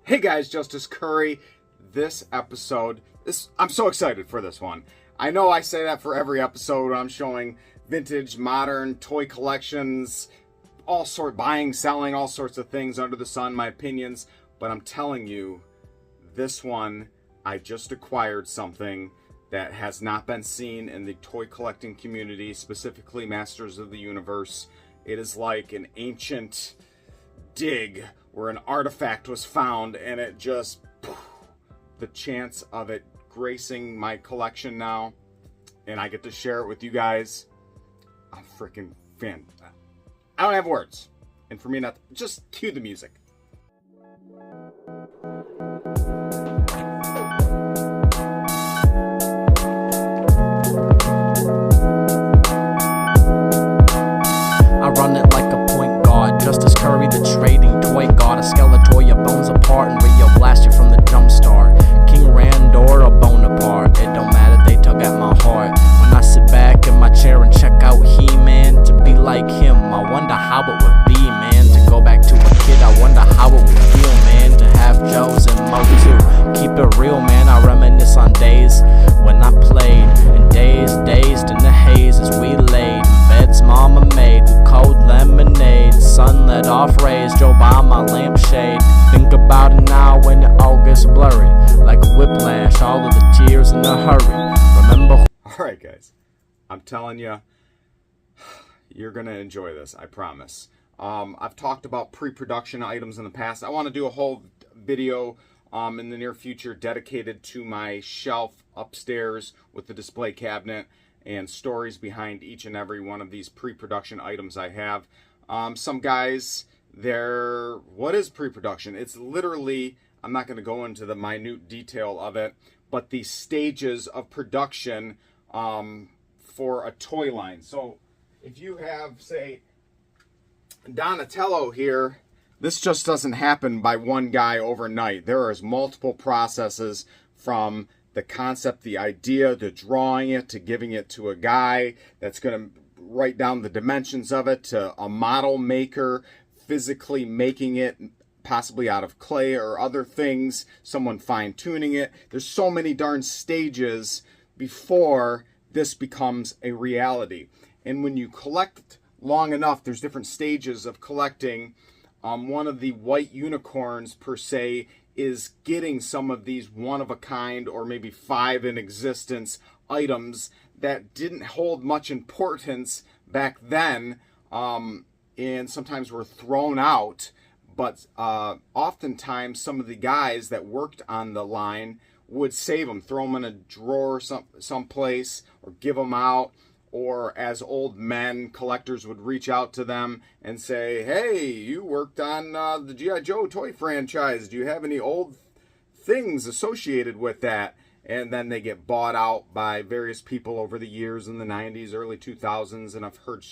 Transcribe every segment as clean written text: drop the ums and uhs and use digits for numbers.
Hey guys, Justice Curry. This episode, I'm so excited for this one. I know I say that for every episode. I'm showing vintage, modern toy collections, buying, selling, all sorts of things under the sun, my opinions. But I'm telling you, this one, I just acquired something that has not been seen in the toy collecting community, specifically Masters of the Universe. It is like an ancient dig where an artifact was found, and it just, the chance of it gracing my collection now, and I get to share it with you guys. I'm freaking fan. I don't have words. And for me, not just cue the music. I run it like a point guard, Justice Curry, the trading toy god. A skeletor your bones apart and Rio blast you from the jump start. King Randor or Bonaparte, it don't matter, they tug at my heart. When I sit back in my chair and check out He-Man, to be like him, I wonder how it would be, man. To go back to a kid, I wonder how it would feel, man. To have Joes and MOTU, keep it real, man. I reminisce on days when I played, and days dazed in the haze as we laid in beds mama made with cold lemonade. Sun let off rays, drove by my lampshade. Think about it now when it all gets blurry, like a whiplash, all of the tears in a hurry. Remember. Alright guys, I'm telling you, you're going to enjoy this, I promise. I've talked about pre-production items in the past. I want to do a whole video in the near future dedicated to my shelf upstairs with the display cabinet and stories behind each and every one of these pre-production items I have. Some guys, what is pre-production? It's literally, I'm not going to go into the minute detail of it, but the stages of production for a toy line. So if you have, say, Donatello here, this just doesn't happen by one guy overnight. There is multiple processes from the concept, the idea, to drawing it, to giving it to a guy that's going to write down the dimensions of it, to a model maker physically making it, possibly out of clay or other things, someone fine-tuning it. There's so many darn stages before this becomes a reality. And when you collect long enough, there's different stages of collecting. One of the white unicorns, per se, is getting some of these one-of-a-kind or maybe 5 in existence items that didn't hold much importance back then, and sometimes were thrown out. But oftentimes some of the guys that worked on the line would save them, throw them in a drawer someplace, or give them out. Or as old men, collectors would reach out to them and say, hey, you worked on the G.I. Joe toy franchise. Do you have any old things associated with that? And then they get bought out by various people over the years in the 90s, early 2000s, and I've heard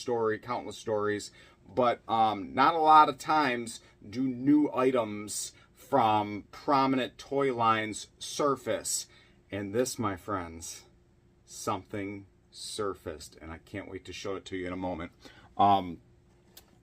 countless stories. But not a lot of times do new items from prominent toy lines surface. And this, my friends, something surfaced, and I can't wait to show it to you in a moment. I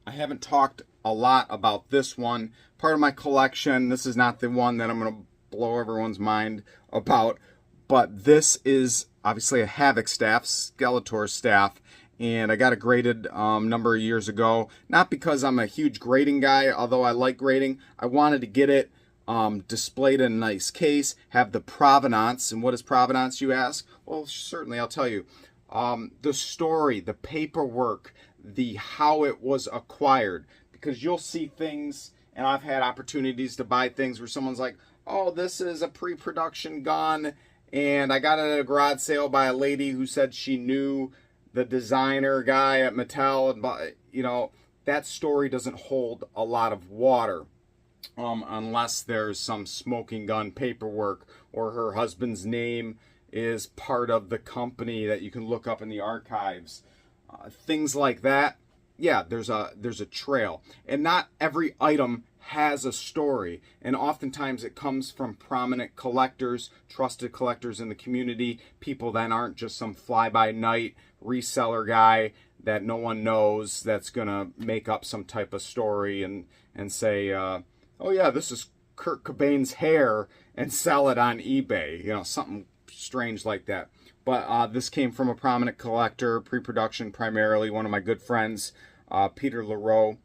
haven't talked a lot about this one. Part of my collection. This is not the one that I'm going to blow everyone's mind about, but this is obviously a Havoc staff, Skeletor staff, and I got it graded a number of years ago. Not because I'm a huge grading guy, although I like grading. I wanted to get it displayed in a nice case, have the provenance. And what is provenance, you ask? Well, certainly I'll tell you. The story, the paperwork, how it was acquired. Because you'll see things, and I've had opportunities to buy things where someone's like, oh, this is a pre-production gun, and I got it at a garage sale by a lady who said she knew the designer guy at Mattel, and you know, that story doesn't hold a lot of water. Unless there's some smoking gun paperwork, or her husband's name is part of the company that you can look up in the archives. Things like that, yeah, there's a trail. And not every item has a story. And oftentimes it comes from prominent collectors, trusted collectors in the community, people that aren't just some fly-by-night reseller guy that no one knows that's going to make up some type of story and say, oh yeah, this is Kurt Cobain's hair and sell it on eBay. You know, something strange like that. But this came from a prominent collector, pre-production primarily, one of my good friends, Peter LaRoe,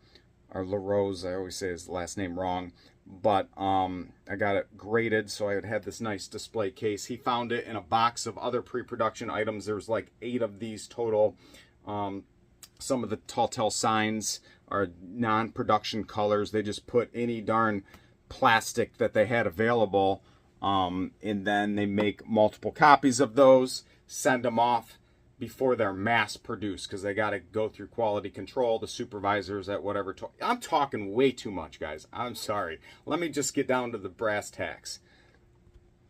or LaRose, I always say his last name wrong. But I got it graded, so I would have this nice display case. He found it in a box of other pre-production items. There's like 8 of these total. Some of the tall tale signs are non-production colors. They just put any darn plastic that they had available, and then they make multiple copies of those, send them off before they're mass produced, because they got to go through quality control, the supervisors at whatever. I'm talking way too much, guys. I'm sorry. Let me just get down to the brass tacks.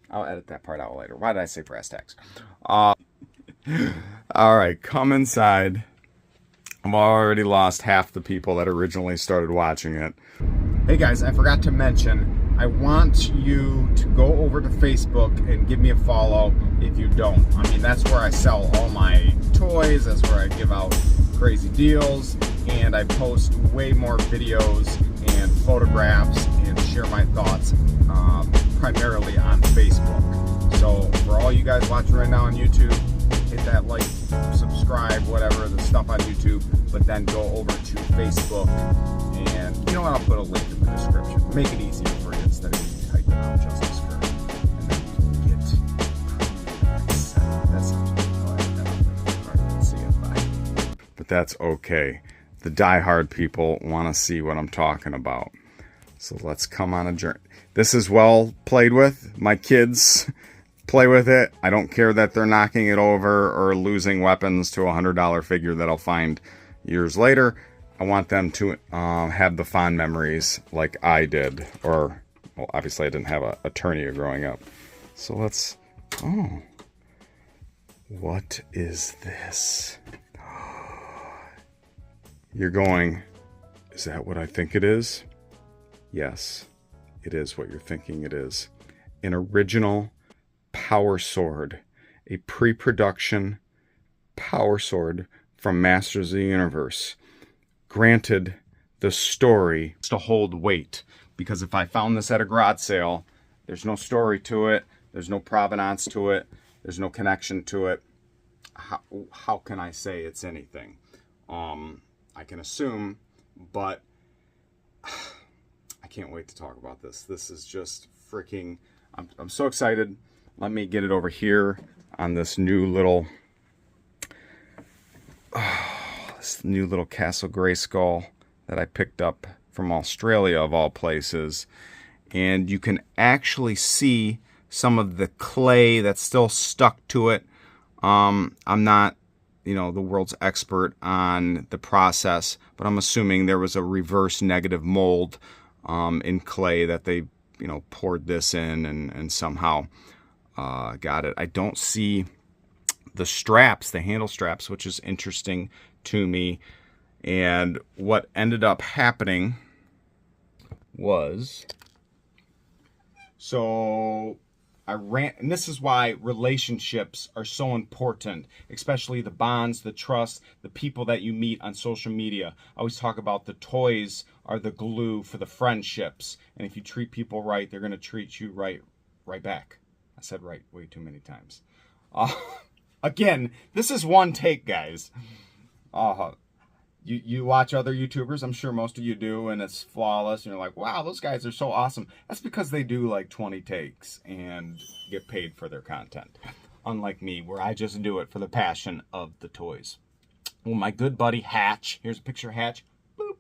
I'll edit that part out later. Why did I say brass tacks? All right, come inside. I've already lost half the people that originally started watching it. Hey guys, I forgot to mention, I want you to go over to Facebook and give me a follow if you don't. I mean, that's where I sell all my toys, that's where I give out crazy deals, and I post way more videos and photographs and share my thoughts primarily on Facebook. So for all you guys watching right now on YouTube, hit that like, subscribe, whatever, the stuff on YouTube, but then go over to Facebook, and you know what, I'll put a link in the description. Make it easier for you instead of you typing out Justice Curry. And then you can get Provenance. That sounds good. I like that. All right, see you, bye. But that's okay. The diehard people want to see what I'm talking about. So let's come on a journey. This is well played with. My kids play with it. I don't care that they're knocking it over or losing weapons to a $100 figure that I'll find years later. I want them to have the fond memories like I did. Or, well, obviously I didn't have a Eternia growing up. So let's... Oh. What is this? You're going, is that what I think it is? Yes, it is what you're thinking it is. An original power sword, a pre-production power sword from Masters of the Universe. Granted, the story is to hold weight, because if I found this at a garage sale, there's no story to it, there's no provenance to it, there's no connection to it. How can I say it's anything? I can assume, but I can't wait to talk about this. This is just freaking, I'm so excited. Let me get it over here on this new little Castle Grayskull that I picked up from Australia of all places. And you can actually see some of the clay that's still stuck to it. I'm not, the world's expert on the process, but I'm assuming there was a reverse negative mold in clay that they, poured this in and somehow got it. I don't see the straps, the handle straps, which is interesting to me. And what ended up happening was, so and this is why relationships are so important, especially the bonds, the trust, the people that you meet on social media. I always talk about the toys are the glue for the friendships. And if you treat people right, they're going to treat you right back. I said right way too many times. Again, this is one take, guys. You watch other YouTubers, I'm sure most of you do, and it's flawless, and you're like, wow, those guys are so awesome. That's because they do like 20 takes and get paid for their content. Unlike me, where I just do it for the passion of the toys. Well, my good buddy Hatch, here's a picture of Hatch. Boop.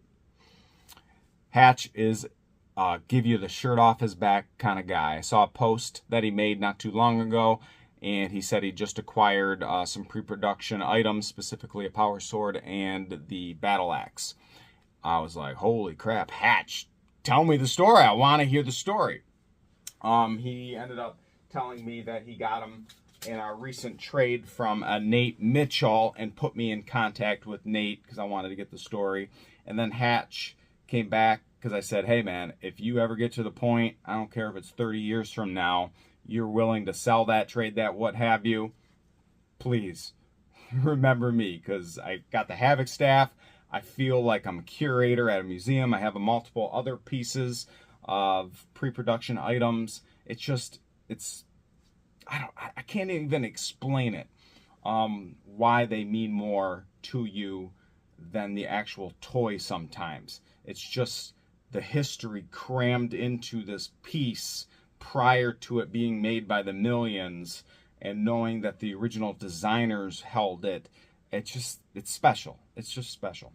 Hatch is give you the shirt off his back kind of guy. I saw a post that he made not too long ago, and he said he just acquired some pre-production items, specifically a power sword and the battle axe. I was like, holy crap, Hatch, tell me the story. I want to hear the story. He ended up telling me that he got them in our recent trade from Nate Mitchell and put me in contact with Nate because I wanted to get the story. And then Hatch came back because I said, hey man, if you ever get to the point, I don't care if it's 30 years from now, you're willing to sell that, trade that, what have you, please remember me, because I got the Havoc staff. I feel like I'm a curator at a museum. I have multiple other pieces of pre-production items. I can't even explain it, why they mean more to you than the actual toy sometimes. It's just the history crammed into this piece prior to it being made by the millions, and knowing that the original designers held it. It's special. It's just special.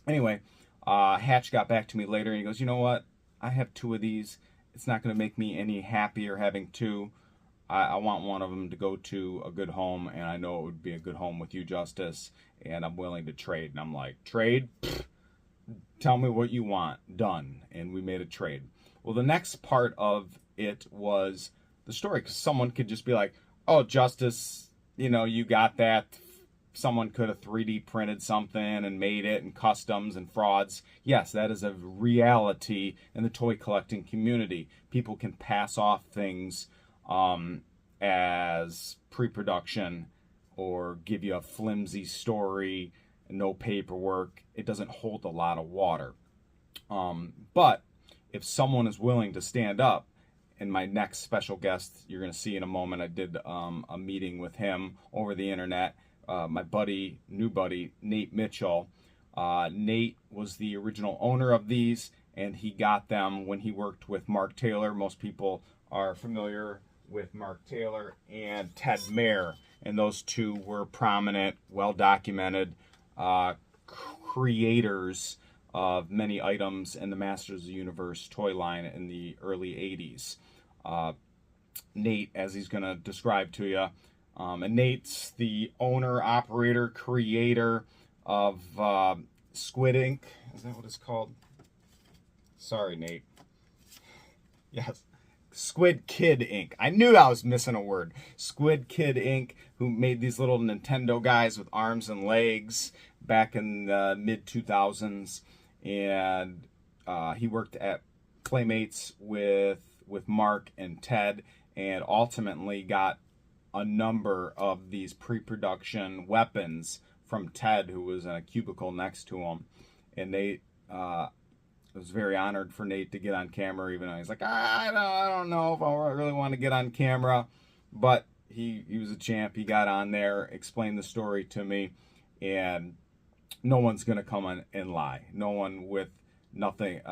Anyway, Hatch got back to me later and he goes, you know what? I have 2 of these. It's not going to make me any happier having 2. I want one of them to go to a good home, and I know it would be a good home with you, Justice, and I'm willing to trade. And I'm like, trade? Pfft, tell me what you want. Done. And we made a trade. Well, the next part of it was the story, because someone could just be like, oh, Justice, you got that. Someone could have 3D printed something and made it, and customs and frauds. Yes, that is a reality in the toy collecting community. People can pass off things as pre-production, or give you a flimsy story, no paperwork. It doesn't hold a lot of water. But if someone is willing to stand up, and my next special guest you're going to see in a moment, I did a meeting with him over the internet. My new buddy, Nate Mitchell. Nate was the original owner of these, and he got them when he worked with Mark Taylor. Most people are familiar with Mark Taylor and Ted Mayer, and those 2 were prominent, well-documented creators of many items in the Masters of the Universe toy line in the early 80s. Nate, as he's going to describe to you, and Nate's the owner, operator, creator of Squid Ink. Is that what it's called? Sorry, Nate. Yes. Squid Kid Inc. I knew I was missing a word. Squid Kid Inc., who made these little Nintendo guys with arms and legs back in the mid-2000s. And he worked at Playmates with Mark and Ted, and ultimately got a number of these pre-production weapons from Ted, who was in a cubicle next to him. And they... I was very honored for Nate to get on camera, even though he's like, I don't know if I really want to get on camera. But he was a champ. He got on there, explained the story to me, and no one's going to come on and lie. No one with nothing.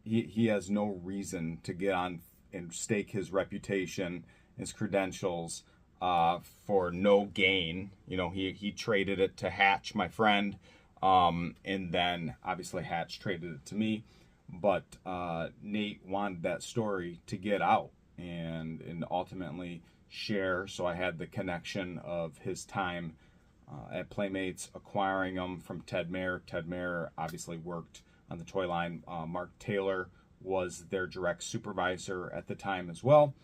He has no reason to get on and stake his reputation, his credentials, for no gain. He traded it to Hatch, my friend. And then obviously Hatch traded it to me, but Nate wanted that story to get out and ultimately share. So I had the connection of his time at Playmates, acquiring them from Ted Mayer. Ted Mayer obviously worked on the toy line. Mark Taylor was their direct supervisor at the time as well.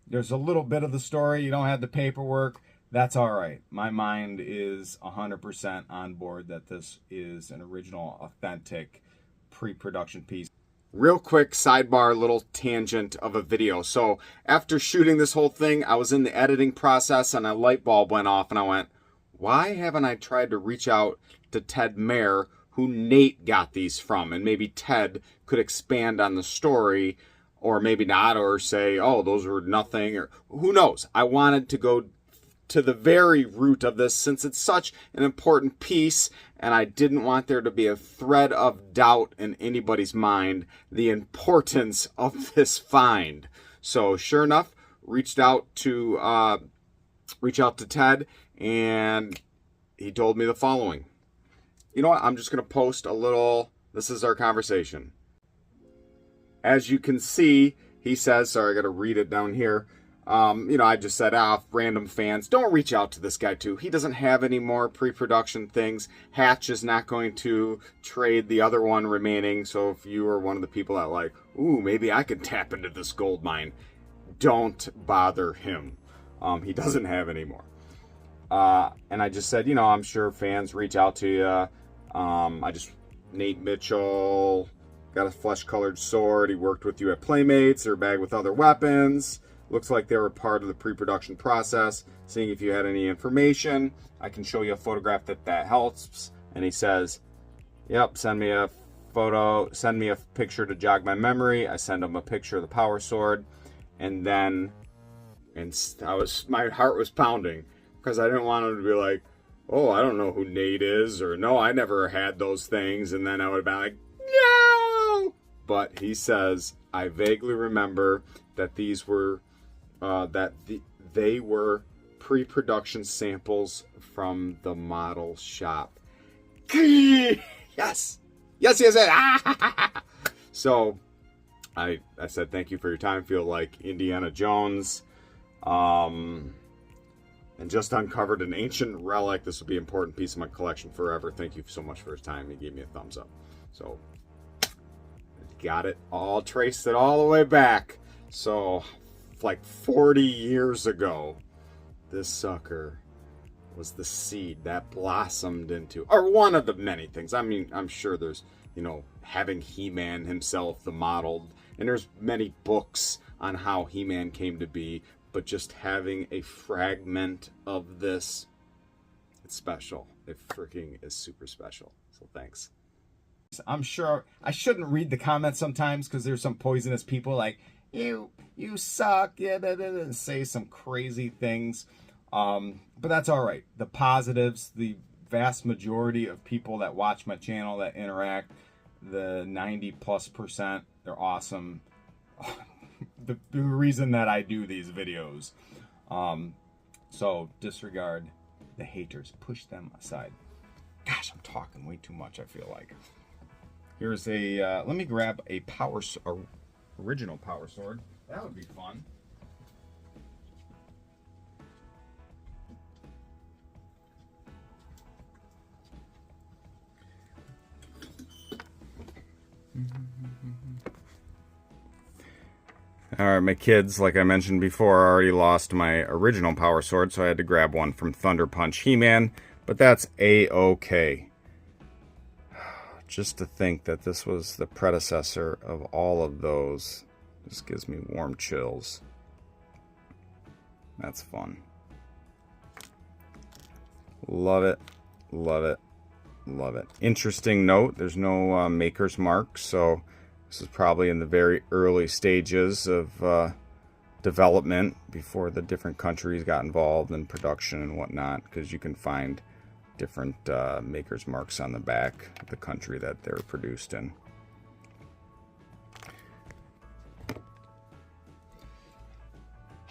There's a little bit of the story. You don't have the paperwork. That's all right. My mind is 100% on board that this is an original, authentic pre-production piece. Real quick sidebar, little tangent of a video. So after shooting this whole thing, I was in the editing process and a light bulb went off and I went, why haven't I tried to reach out to Ted Mayer, who Nate got these from? And maybe Ted could expand on the story, or maybe not, or say, oh, those were nothing, or who knows. I wanted to go to the very root of this, since it's such an important piece, and I didn't want there to be a thread of doubt in anybody's mind the importance of this find. So sure enough, reached out to Ted, and he told me the following. You know what? I'm just going to post a little. This is our conversation. As you can see, he says, sorry, I got to read it down here. I just said, random fans, don't reach out to this guy too. He doesn't have any more pre-production things. Hatch is not going to trade the other one remaining. So if you are one of the people that like, ooh, maybe I could tap into this gold mine, don't bother him. He doesn't have any more. And I just said, I'm sure fans reach out to you. Nate Mitchell got a flesh-colored sword. He worked with you at Playmates. They're bagged with other weapons. Looks like they were part of the pre-production process. Seeing if you had any information. I can show you a photograph that helps. And he says, yep, send me a photo, send me a picture to jog my memory. I send him a picture of the power sword, and then my heart was pounding because I didn't want him to be like, oh, I don't know who Nate is, or no, I never had those things, and then I would have been like, no. But he says, I vaguely remember that these were they were pre-production samples from the model shop. Yes. So I said, thank you for your time. Feel like Indiana Jones. And just uncovered an ancient relic. This will be an important piece of my collection forever. Thank you so much for his time. He gave me a thumbs up. So got it all, traced it all the way back. So like 40 years ago, this sucker was the seed that blossomed into, or one of the many things. I mean, I'm sure there's, having He-Man himself, the model, and there's many books on how He-Man came to be, but just having a fragment of this, it's special. It freaking is super special. So thanks. I'm sure I shouldn't read the comments sometimes because there's some poisonous people like, you suck, yeah, and say some crazy things. But that's all right. The positives, the vast majority of people that watch my channel, that interact, the 90+%, they're awesome. The reason that I do these videos. So disregard the haters. Push them aside. Gosh, I'm talking way too much, I feel like. Here's a, let me grab a original power sword. That would be fun. Alright, my kids, like I mentioned before, already lost my original power sword, so I had to grab one from Thunder Punch He-Man, but that's A-OK. Just to think that this was the predecessor of all of those just gives me warm chills. That's fun. Love it, love it, love it. Interesting note, there's no maker's mark, so this is probably in the very early stages of development before the different countries got involved in production and whatnot, because you can find different maker's marks on the back of the country that they're produced in.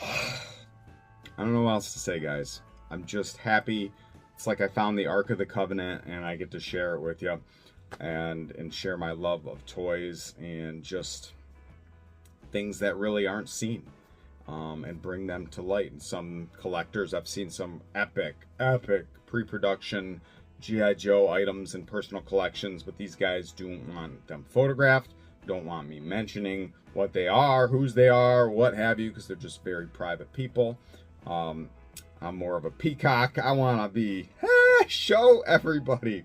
I don't know what else to say, guys. I'm just happy. It's like I found the Ark of the Covenant and I get to share it with you and share my love of toys and just things that really aren't seen, and bring them to light. And some collectors, I've seen some epic pre-production G.I. Joe items in personal collections, but these guys don't want them photographed, don't want me mentioning what they are, whose they are, what have you, because they're just very private people. I'm more of a peacock. I want to be, show everybody.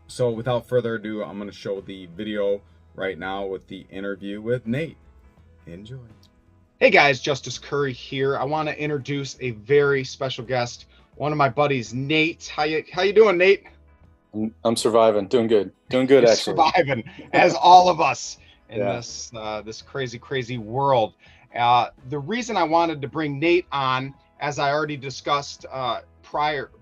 So without further ado, I'm going to show the video right now with the interview with Nate. Enjoy. Hey guys, Justice Curry here. I want to introduce a very special guest, one of my buddies, Nate. How you doing, Nate? I'm surviving. Doing good. Doing good, actually. Surviving, as all of us in this crazy world. The reason I wanted to bring Nate on, as I already discussed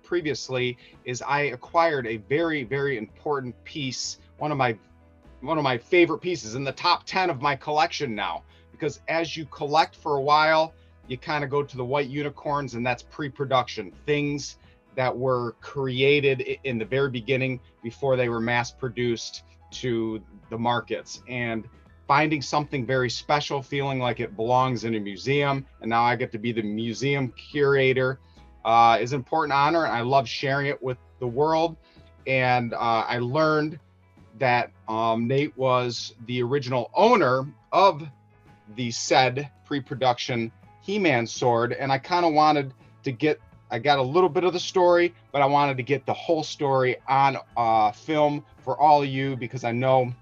previously, is I acquired a very important piece, one of my favorite pieces in the top 10 of my collection now. Because as you collect for a while, you kind of go to the white unicorns, and that's pre-production, things that were created in the very beginning before they were mass produced to the markets. And finding something very special, feeling like it belongs in a museum, and now I get to be the museum curator, is an important honor, and I love sharing it with the world. And I learned that Nate was the original owner of the said pre-production He-Man sword, and I kind of wanted to I got a little bit of the story, but I wanted to get the whole story on film for all of you, because I know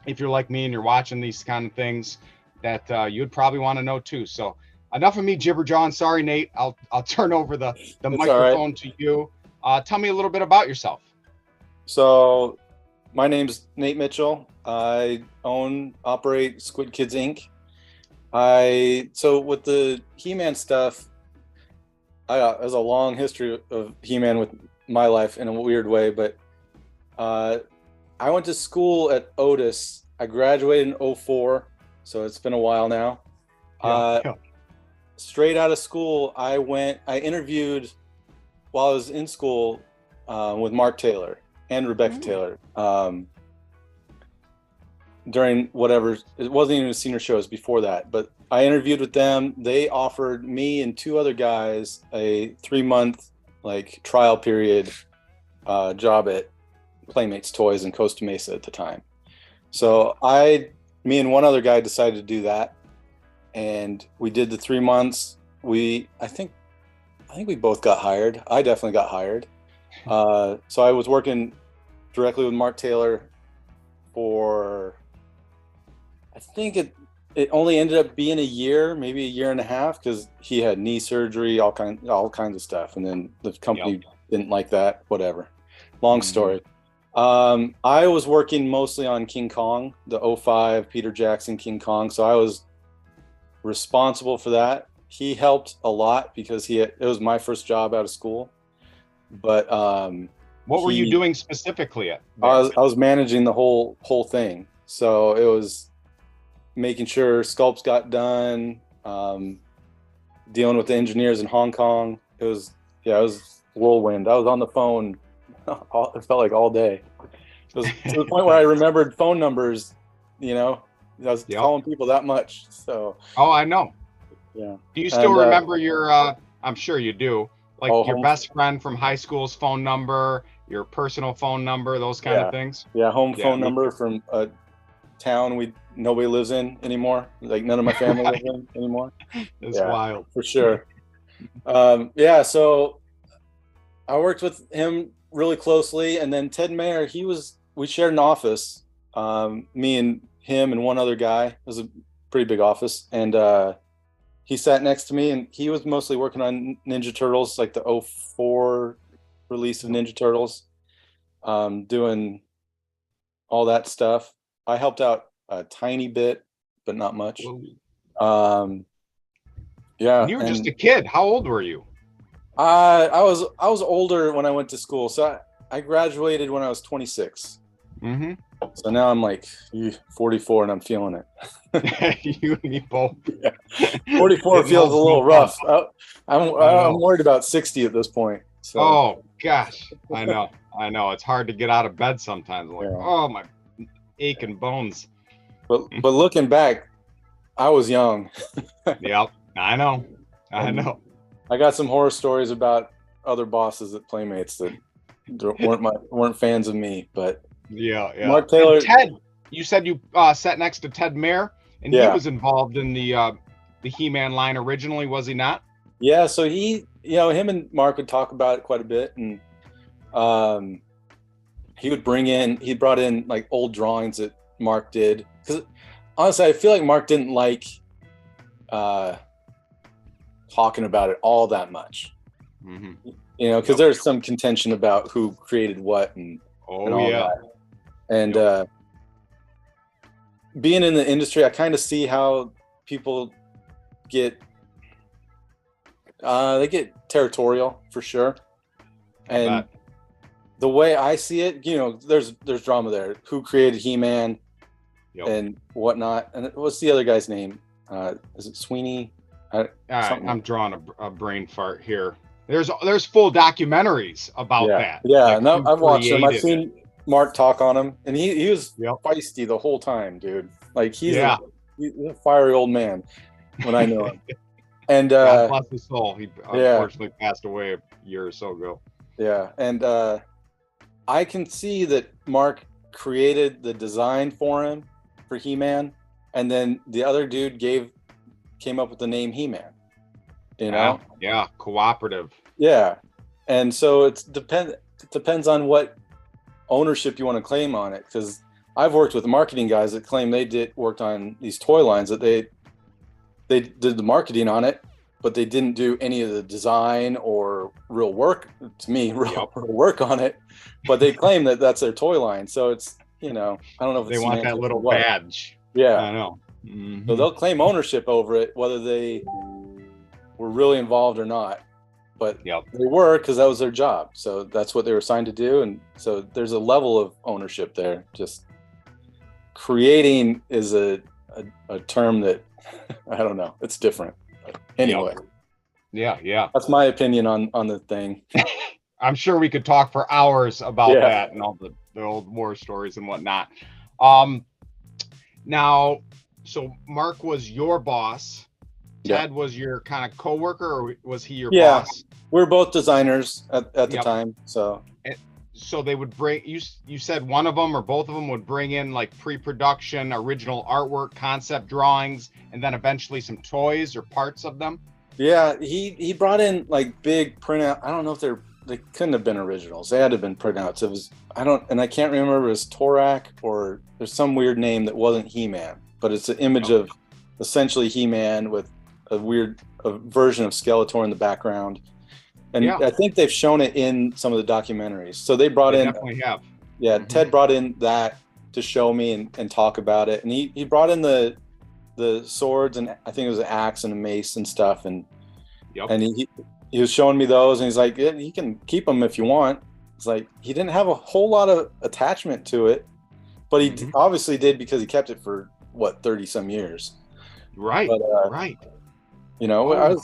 if you're like me and you're watching these kind of things, that you'd probably want to know too. So enough of me jibber-jawing. Sorry, Nate. I'll turn over the microphone to you. Tell me a little bit about yourself. So My name's Nate Mitchell. I operate Squid Kids Inc. So with the He-Man stuff, there's a long history of He-Man with my life in a weird way, but I went to school at Otis. I graduated in '04, so it's been a while now. Straight out of school, I interviewed while I was in school with Mark Taylor and Rebecca Taylor during whatever, it wasn't even a senior show, it was before that, but I interviewed with them. They offered me and two other guys a 3-month like trial period job at Playmates Toys in Costa Mesa at the time. So me and one other guy decided to do that, and we did the 3 months. I think we both got hired. I definitely got hired. So I was working directly with Mark Taylor for, I think it only ended up being a year, maybe a year and a half, because he had knee surgery, all kinds of stuff, and then the company didn't like that. Whatever. Long story. I was working mostly on King Kong, the '05 Peter Jackson King Kong, so I was responsible for that. He helped a lot because it was my first job out of school. But what were you doing specifically at? I was managing the whole thing. So it was making sure sculpts got done, dealing with the engineers in Hong Kong. It was whirlwind. I was on the phone. It felt like all day. It was to the point where I remembered phone numbers. I was calling people that much. So. Oh, I know. Yeah. Do you still remember your? I'm sure you do. Like your best friend from high school's phone number, your personal phone number, those kind of things. Yeah, phone number from a town nobody lives in anymore. Like none of my family lives in anymore. It's wild for sure. So I worked with him really closely, and then Ted Mayer, we shared an office, me and him and one other guy. It was a pretty big office, and he sat next to me, and he was mostly working on Ninja Turtles, like the '04 release of Ninja Turtles, doing all that stuff. I helped out a tiny bit, but not much. You were just a kid. How old were you? I was older when I went to school, so I graduated when I was 26. Mm-hmm. So now I'm like 44, and I'm feeling it. You and me both. 44 feels a little rough. I'm worried about 60 at this point. So. Oh gosh, I know. It's hard to get out of bed sometimes. I'm like, oh, my aching bones. But looking back, I was young. Yep, I know. I got some horror stories about other bosses at Playmates that weren't fans of me, but Mark Taylor. And Ted, you said you sat next to Ted Mayer, and he was involved in the He-Man line originally, was he not? Yeah, so him and Mark would talk about it quite a bit, and he brought in like old drawings that Mark did, because honestly I feel like Mark didn't like talking about it all that much. Because there's some contention about who created what and all that. And being in the industry, I kind of see how people get territorial for sure. And the way I see it, there's drama there. Who created He-Man and whatnot? And what's the other guy's name? Is it Sweeney? I'm drawing a brain fart here. There's full documentaries about that. Yeah, like I've watched them. I've seen Mark talk on him, and he was feisty the whole time, dude. Like he's a fiery old man when I know him. And God bless his soul. He unfortunately passed away a year or so ago. Yeah, and I can see that Mark created the design for him for He-Man, and then the other dude came up with the name He-Man. Yeah, cooperative. Yeah, and so it depends on what ownership you want to claim on it, because I've worked with marketing guys that claim they worked on these toy lines, that they did the marketing on it, but they didn't do any of the design or real work on it, but they claim that that's their toy line. So you know, I don't know if They it's want that semantics little or what. badge. Yeah. I know. Mhm. So they'll claim ownership over it, whether they were really involved or not. But Yep. they were, because that was their job. So that's what they were assigned to do. And so there's a level of ownership there. Just creating is a term that I don't know. It's different. But anyway, Yeah. that's my opinion on the thing. I'm sure we could talk for hours about Yeah. that and all the old war stories and whatnot. Now, so Mark was your boss. Yeah. Ted was your kind of coworker, or was he your Yeah. boss? We're both designers at the Yep. time. So So they would bring you said one of them or both of them would bring in like pre-production, original artwork, concept drawings, and then eventually some toys or parts of them. yeah, he brought in like big printout. I don't know if they couldn't have been originals. They had to have been printouts. It was I can't remember if it was Torak or there's some weird name that wasn't He-Man, but it's an image of essentially He-Man with a version of Skeletor in the background. And Yeah. I think they've shown it in some of the documentaries. So they brought They in definitely have. Yeah, Mhm. Ted brought in that to show me and talk about it. And he brought in the swords, and I think it was an axe and a mace and stuff. And Yep. and he was showing me those, and he's like, yeah, you can keep them if you want. It's like he didn't have a whole lot of attachment to it, but he Mhm. obviously did because he kept it for what 30 some years. Right. But, Right. You know, Oh.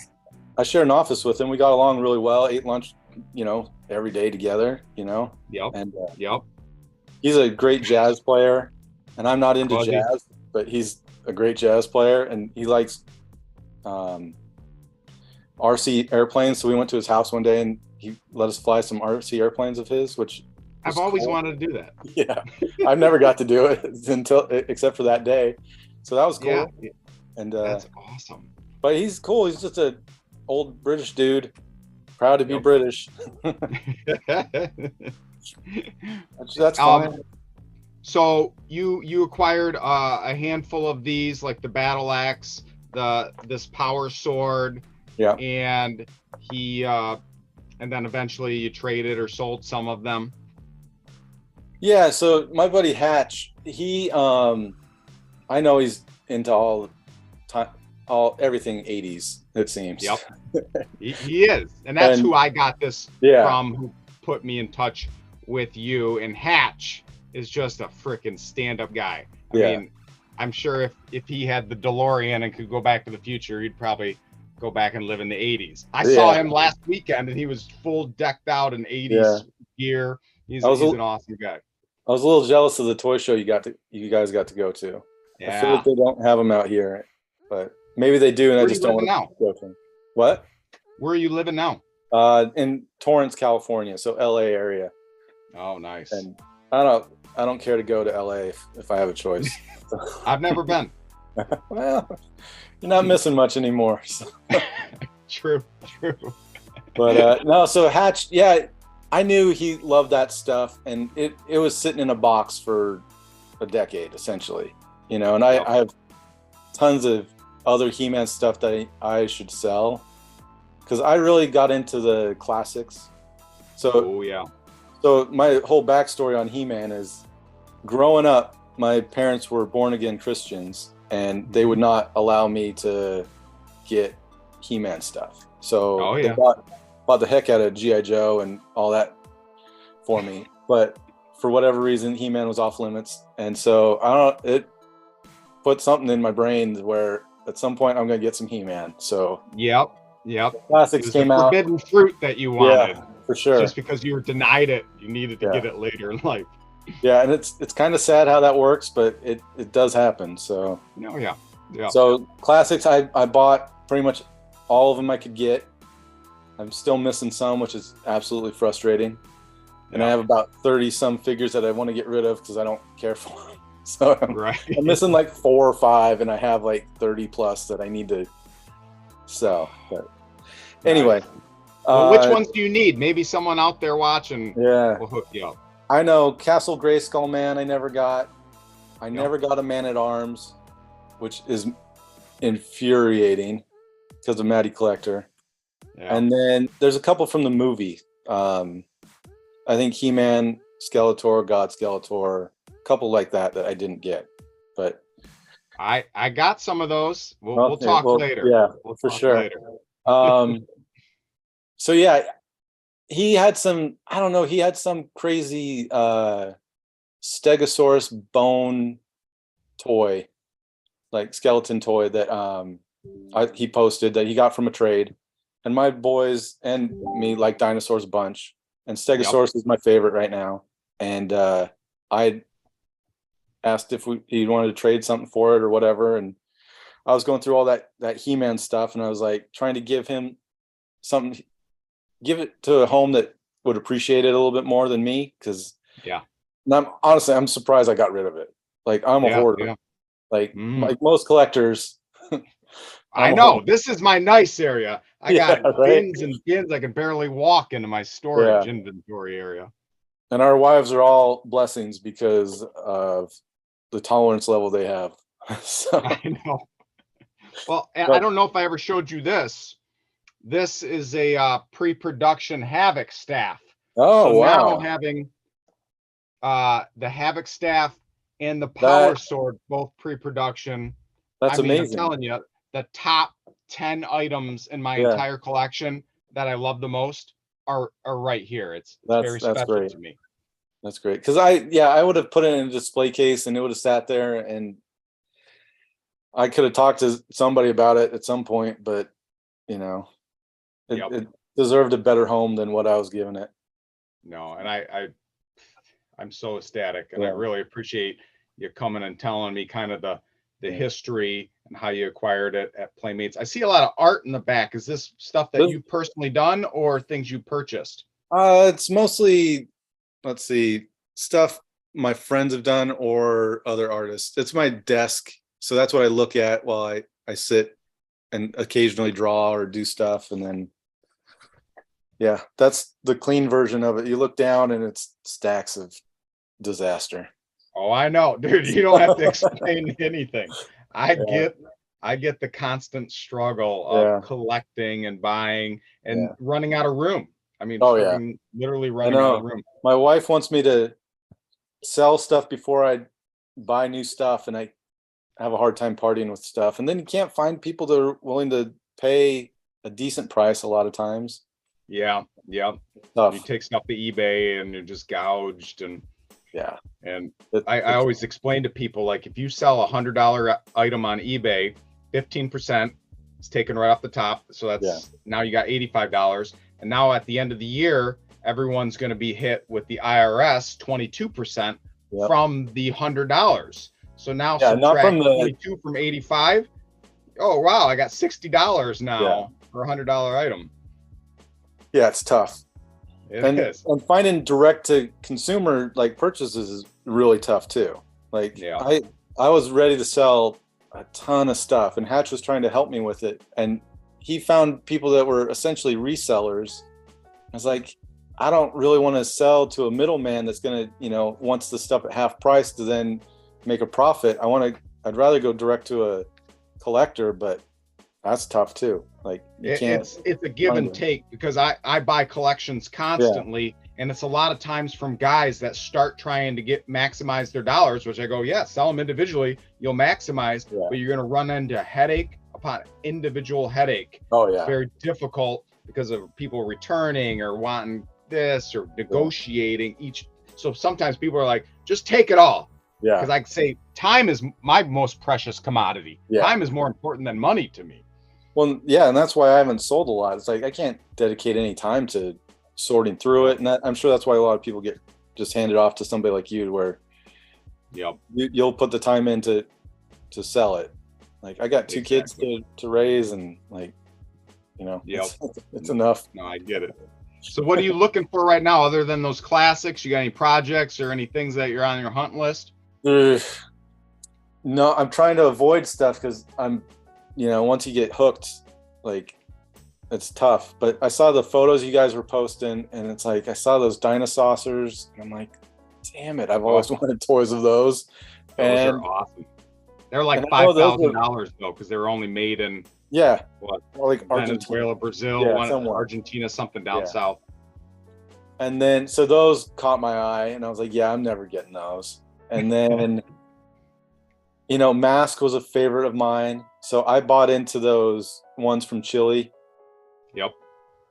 I shared an office with him. We got along really well. Ate lunch, you know, every day together. You know, Yep. and Yep. he's a great jazz player, and I'm not into Was he? jazz, but he's a great jazz player, and he likes RC airplanes. So we went to his house one day, and he let us fly some RC airplanes of his, which I've was always cool. wanted to do that. Yeah, I've never got to do it except for that day, so that was cool. Yeah. And That's awesome. but he's cool. He's just a old British dude, proud to be Yep. British. That's fine. So you acquired a handful of these, like the battle axe, this power sword, Yeah. and and then eventually you traded or sold some of them. Yeah, so my buddy Hatch, I know he's into everything 80s, it seems. Yep. He is, and that's who I got this from, who put me in touch with you. And Hatch is just a freaking stand-up guy. I mean, I'm sure if he had the DeLorean and could go back to the future, he'd probably go back and live in the 80s. I saw him last weekend, and he was full decked out in 80s gear. He's an awesome guy. I was a little jealous of the toy show you guys got to go to. Yeah. I feel like they don't have them out here, but maybe they do, and I just don't want to go to them. What? Where are you living now? In Torrance, California, so LA area. Oh, nice. And I don't care to go to LA if I have a choice. I've never been. Well, you're not missing much anymore. So. True. But no, so Hatch, I knew he loved that stuff, and it was sitting in a box for a decade, essentially. You know, and I have tons of other He-Man stuff that I should sell, because I really got into the classics. So, so my whole backstory on He-Man is, growing up, my parents were born-again Christians, and they would not allow me to get He-Man stuff. So they bought the heck out of G.I. Joe and all that for me. But for whatever reason, He-Man was off limits. And so it put something in my brain where at some point I'm going to get some He-Man. So Yep. Classics came out. Forbidden fruit that you wanted. Yeah, for sure. Just because you were denied it, you needed to get it later in life. Yeah, and it's kind of sad how that works, but it does happen. So yeah. So classics, I bought pretty much all of them I could get. I'm still missing some, which is absolutely frustrating. And I have about 30 some figures that I want to get rid of because I don't care for them. So I'm missing like 4 or 5, and I have like 30 plus that I need to sell. But anyway, well, which ones do you need? Maybe someone out there watching will hook you up. I know Castle Grayskull Man I never got. I never got a Man-at-Arms, which is infuriating because of Matty Collector. And then there's a couple from the movie. I think He-Man, Skeletor, God Skeletor, couple like that I didn't get, but I got some of those. We'll talk later. Yeah, we'll for talk sure. Later. So yeah, he had some, I don't know, he had some crazy Stegosaurus bone toy, like skeleton toy that he posted that he got from a trade. And my boys and me like dinosaurs a bunch. And Stegosaurus is my favorite right now. And I asked if he wanted to trade something for it or whatever. And I was going through all that He-Man stuff, and I was like trying to give him something, give it to a home that would appreciate it a little bit more than me. Cause I'm surprised I got rid of it. Like I'm a hoarder. Yeah. Like most collectors. I know this is my nice area. I got bins and bins. I can barely walk into my storage inventory area. And our wives are all blessings because of the tolerance level they have. So. I know. Well, and I don't know if I ever showed you this. This is a pre-production Havoc staff. Oh, so wow. Now having the Havoc staff and the Power Sword both pre-production. That's amazing. I'm telling you, the top 10 items in my entire collection that I love the most are right here. It's very special to me. That's great. Because I would have put it in a display case and it would have sat there, and I could have talked to somebody about it at some point, but you know, it deserved a better home than what I was giving it. No, and I'm so ecstatic, and I really appreciate you coming and telling me kind of the history and how you acquired it at Playmates. I see a lot of art in the back. Is this stuff that you've personally done or things you purchased? It's mostly, let's see, stuff my friends have done or other artists. It's my desk. So that's what I look at while I sit and occasionally draw or do stuff. And then, that's the clean version of it. You look down and it's stacks of disaster. Oh, I know, dude. You don't have to explain anything. I get the constant struggle of collecting and buying and running out of room. I mean, literally running out of room. My wife wants me to sell stuff before I buy new stuff, and I have a hard time partying with stuff. And then you can't find people that are willing to pay a decent price a lot of times. Yeah. You take stuff to eBay and you're just gouged and I always explain to people, like, if you sell $100 item on eBay, 15% is taken right off the top. So that's now you got $85. And now at the end of the year, everyone's going to be hit with the IRS 22% from the $100. So now subtract 22 from 85. Oh, wow. I got $60 now for a $100 item. Yeah, it's tough. It is. And finding direct to consumer like purchases is really tough too. Like I was ready to sell a ton of stuff, and Hatch was trying to help me with it, and he found people that were essentially resellers. I was like, I don't really want to sell to a middleman that's gonna, wants the stuff at half price to then make a profit. I'd rather go direct to a collector, but that's tough too. Like it's a give and take, because I buy collections constantly, and it's a lot of times from guys that start trying to maximize their dollars, which I go, sell them individually, you'll maximize, but you're going to run into headache upon individual headache. It's very difficult because of people returning or wanting this or negotiating each. So sometimes people are like, just take it all. Because I say time is my most precious commodity. Time is more important than money to me. Well, and that's why I haven't sold a lot. It's like I can't dedicate any time to sorting through it, and I'm sure that's why a lot of people get just handed off to somebody like you, where you'll put the time in to sell it. Like I got two kids to raise, and like it's enough. No, I get it. So what are you looking for right now, other than those classics? You got any projects or any things that you're on your hunt list? No, I'm trying to avoid stuff because I'm, once you get hooked, like it's tough. But I saw the photos you guys were posting, and it's like I saw those dinosaurs, and I'm like, damn it, I've always wanted toys of those. Those are awesome. They're like $5,000 though, because they were only made in like Argentina, Brazil, Argentina, something down south. And then so those caught my eye, and I was like, I'm never getting those. And then, you know, Mask was a favorite of mine. So I bought into those ones from Chile. Yep.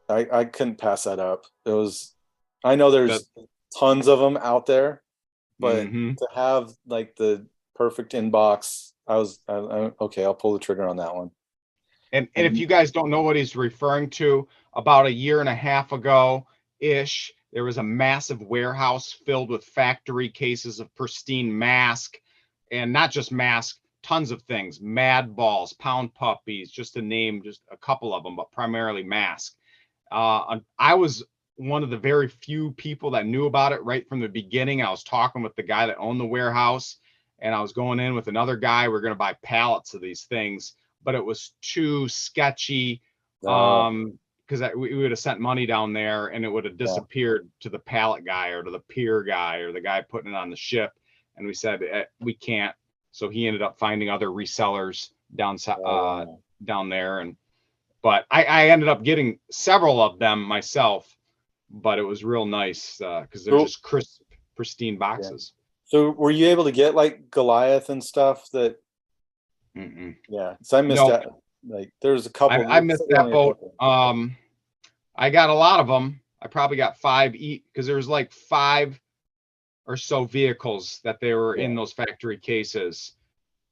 I couldn't pass that up. It was, I know there's tons of them out there, but to have like the perfect inbox, I okay, I'll pull the trigger on that one. And if you guys don't know what he's referring to, about a year and a half ago ish, there was a massive warehouse filled with factory cases of pristine Mask, and not just Mask, tons of things, Mad Balls, Pound Puppies, just to name just a couple of them, but primarily Mask. I was one of the very few people that knew about it right from the beginning. I was talking with the guy that owned the warehouse, and I was going in with another guy. We're going to buy pallets of these things, but it was too sketchy. Because we would have sent money down there and it would have disappeared to the pallet guy or to the pier guy or the guy putting it on the ship. And we said, we can't. So he ended up finding other resellers down there. But I ended up getting several of them myself, but it was real nice because they're just crisp, pristine boxes. So were you able to get like Goliath and stuff that? Yeah. So I missed that. Like there's a couple. I missed that boat. I got a lot of them. I probably got 5 each because there was like 5 or so vehicles that they were in those factory cases,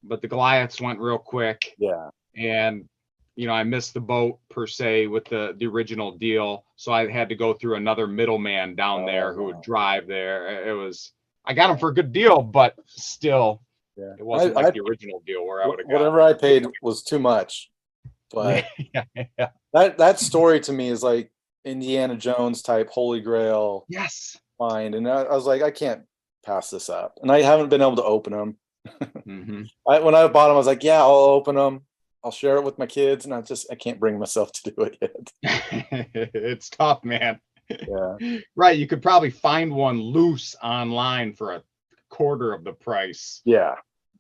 but the Goliaths went real quick. Yeah. And you know, I missed the boat per se with the original deal, so I had to go through another middleman down there who would drive there. I got them for a good deal, but still, it wasn't like the original deal where I would have got whatever I paid was too much. But that story to me is like Indiana Jones type Holy Grail find, and I was like, I can't pass this up, and I haven't been able to open them. When I bought them, I was like, yeah, I'll open them. I'll share it with my kids, and I can't bring myself to do it yet. It's tough, man. Yeah. Right. You could probably find one loose online for a quarter of the price. Yeah.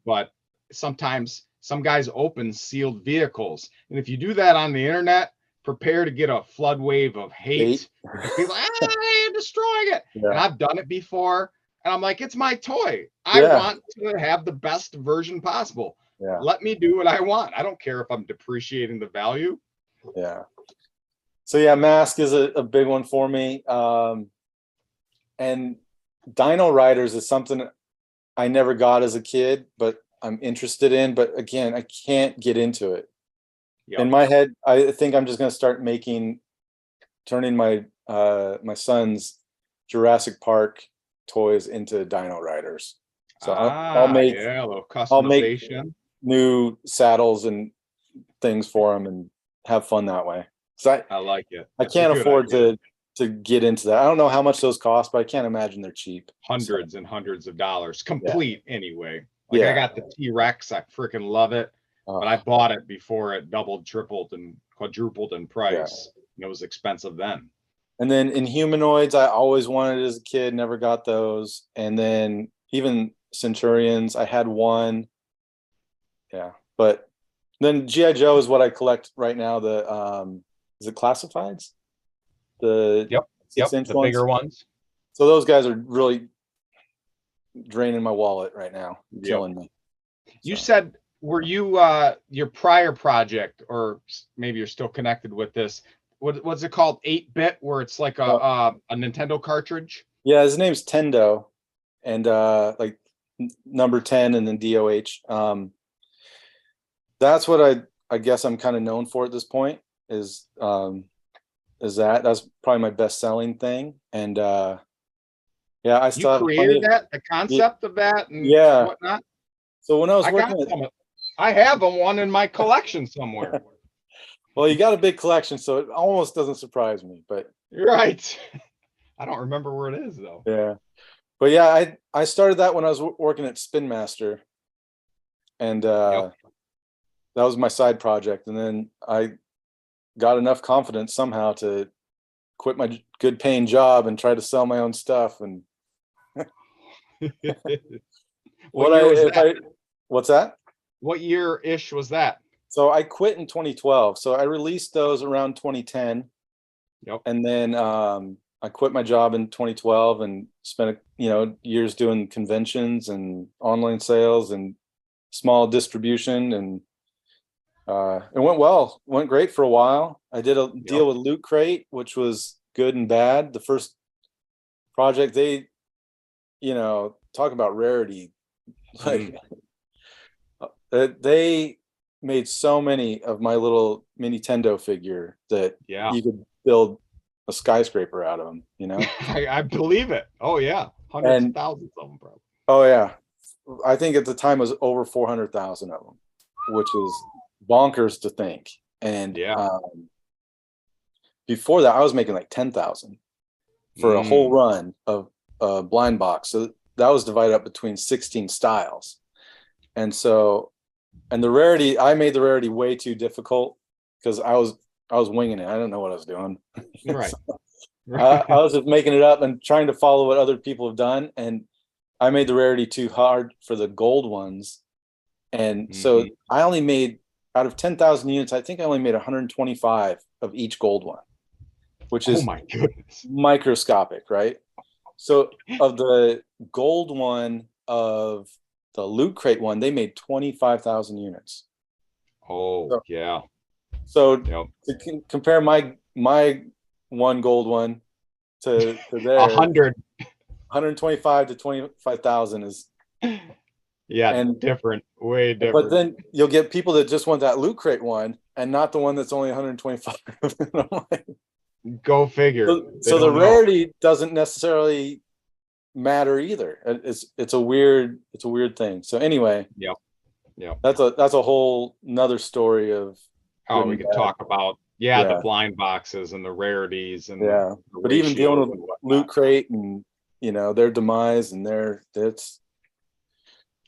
But sometimes some guys open sealed vehicles. And if you do that on the internet, prepare to get a flood wave of hate. People, I'm destroying it. Yeah. And I've done it before. And I'm like, it's my toy. I want to have the best version possible. Yeah. Let me do what I want. I don't care if I'm depreciating the value. Yeah. So yeah, Mask is a big one for me. And Dino Riders is something I never got as a kid, but I'm interested in. But again, I can't get into it. Yep. In my head, I think I'm just going to start turning my my son's Jurassic Park toys into Dino Riders. So I'll make a little customization, new saddles and things for them, and have fun that way. So I like it. I can't afford to get into that. I don't know how much those cost, but I can't imagine they're cheap. Hundreds and hundreds of dollars, complete anyway. Like I got the T-Rex, I freaking love it, but I bought it before it doubled, tripled, and quadrupled in price. And it was expensive then. And then in humanoids, I always wanted as a kid, never got those. And then even Centurions, I had one. Yeah, but then G.I. Joe is what I collect right now. The is it Classifieds? The the bigger ones. So those guys are really draining my wallet right now, killing me. You said, were you your prior project, or maybe you're still connected with this? What's it called? 8-bit, where it's like a Nintendo cartridge? Yeah, his name's Tendo, and like number 10 and then DOH. That's what I guess I'm kind of known for at this point. That's probably my best selling thing. And I still created the concept of that and whatnot. So when I was working, I have one in my collection somewhere. Well, you got a big collection, so it almost doesn't surprise me, but you're right. I don't remember where it is though. Yeah, but yeah, I started that when I was working at Spin Master, and that was my side project. And then I got enough confidence somehow to quit my good paying job and try to sell my own stuff. And what's that? What year-ish was that? So I quit in 2012. So I released those around 2010. Yep. And then I I quit my job in 2012 and spent, years doing conventions and online sales and small distribution, and it went well, went great for a while. I did a deal with Loot Crate, which was good and bad. The first project, they, talk about rarity. Like they made so many of my little mini Nintendo figure that you could build a skyscraper out of them, I believe it. Oh yeah. Hundreds of thousands of them, bro. Oh yeah. I think at the time it was over 400,000 of them, which is bonkers to think. And before that, I was making like 10,000 for a whole run of blind box. So that was divided up between 16 styles. And the rarity, I made the rarity way too difficult because I was winging it. I didn't know what I was doing. Right. I was just making it up and trying to follow what other people have done. And I made the rarity too hard for the gold ones. And so I only made, out of 10,000 units, I think I only made 125 of each gold one, which is my goodness, microscopic, right? So of the gold one, of the Loot Crate one, they made 25,000 units. Oh, yeah. So to compare my one gold one to their 125 to 25,000 is different, way different. But then you'll get people that just want that Loot Crate one and not the one that's only 125. Go figure. So the rarity doesn't necessarily matter either. It's a weird thing. So anyway, that's a whole another story of how we could talk about the blind boxes and the rarities and but even dealing with Loot Crate and their demise and it's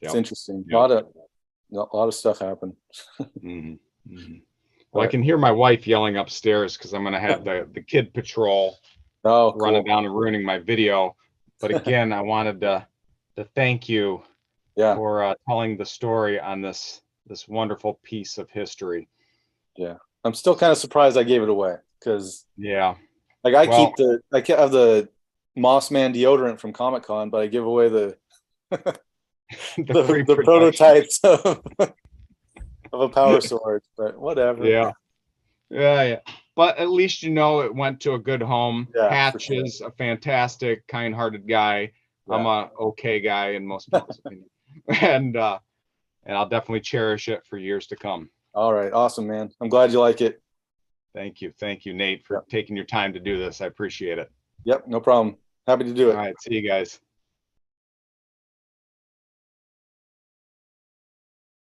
interesting. A lot of stuff happened. Well, I can hear my wife yelling upstairs because I'm going to have the kid patrol running down and ruining my video. But again, I wanted to thank you for telling the story on this wonderful piece of history. Yeah, I'm still kind of surprised I gave it away because I have the Moss Man deodorant from Comic-Con, but I give away the the prototypes of a power sword. But whatever. Yeah. But at least it went to a good home. Hatch is a fantastic, kind-hearted guy. I'm a okay guy in most people's opinion, and I'll definitely cherish it for years to come. All right, awesome, man. I'm glad you like it. Thank you, Nate, for taking your time to do this. I appreciate it. Yep, no problem. Happy to do it. All right, see you guys.